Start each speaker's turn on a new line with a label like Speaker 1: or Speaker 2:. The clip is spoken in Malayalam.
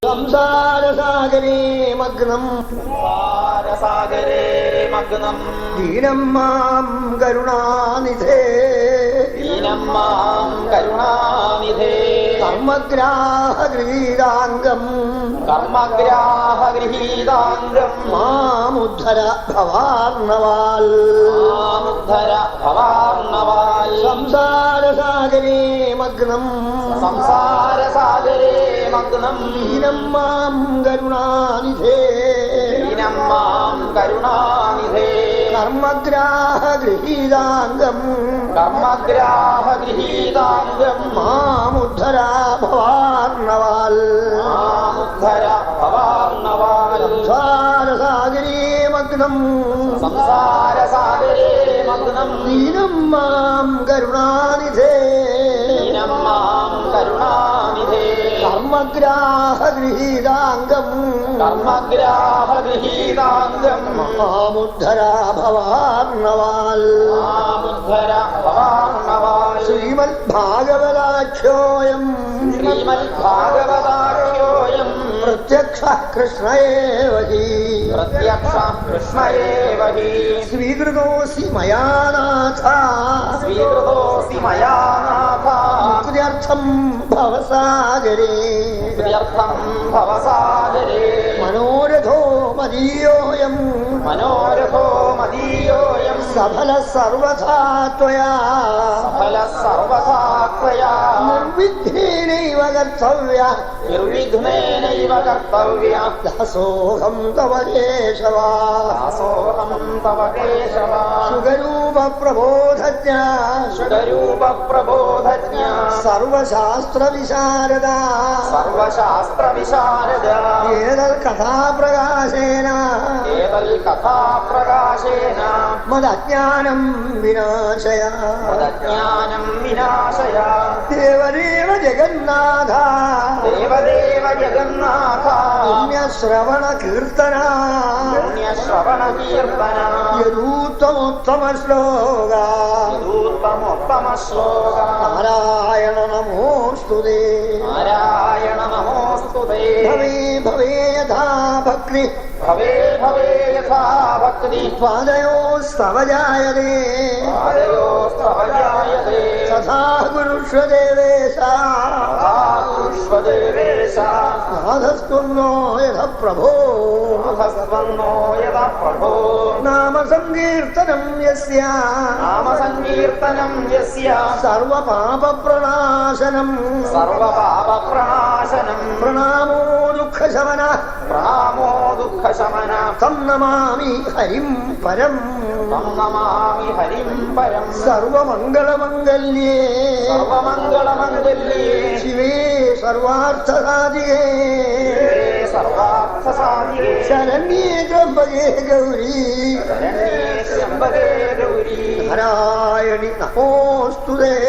Speaker 1: സംസാരസാഗരേ മഗ്നം ദീനം മാം കരുണാനിധേ കർമ്മഗ്രാഹഗൃഹീതാംഗം മാമുദ്ധര ഭവാർണവാൽ സംസാരസാഗരേ മഗ്നം ദീനം മാം കരുണാനിധേ കർമ്മഗ്രാഹഗൃഹീതാംഗം മാമുദ്ധര ഭവാർണവാൽ സംസാരസാഗരേ മഗ്നം ദീനം മാം കരുണാനിധേ കർമ്മഗ്രാഹഗൃഹീതാംഗം മാമുദ്ധര ഭവാർണവാൽ ശ്രീമദ് ഭാഗവതാഖ്യോയം പ്രത്യക്ഷ കൃഷ്ണയേവ ഹി സ്വീകൃതോസി മയാ നാഥ മുക്ത്യർത്ഥം ഭവസാഗരേ മനോരഥോ മദീയോയം സഫല സർവഥാ ത്വയാ നിർവിഘ്നേനൈവ കർത്തവ്യ ദാസോഹം തവ കേശവ സുഖരൂപ പ്രബോധജ്ഞ സർവശാസ്ത്ര വിശാരദ ഏതൽ കഥാപ്രകാശേന മദജ്ഞാനം വിനാശയ ദേവദേവ ജഗന്നാഥ പുണ്യശ്രവണ കീർത്തന യദൂത്തമോത്തമ ശ്ലോക നാരായണ നമോസ്തുതേ ഭവേ ഭവേ യഥാ ഭക്തി ത്വാദയോസ്തവ ജായതേ തഥാ കുരുഷ്വ ദേവേശ നാഥസ്ത്വന്നോ യഥ പ്രഭോ നാമ സങ്കീർത്തനം യസ്യ സർവപാപ പ്രണാശനം പ്രണാമോ ദുഃഖശമന തം നമാമി ഹരിം പരം സർവമംഗളമംഗല്യേ ശിവേ സർവാർത്ഥസാധികേ ശരണ്യേ ത്രംബകേ ഗൗരീ നാരായണി നമോസ്തുതേ.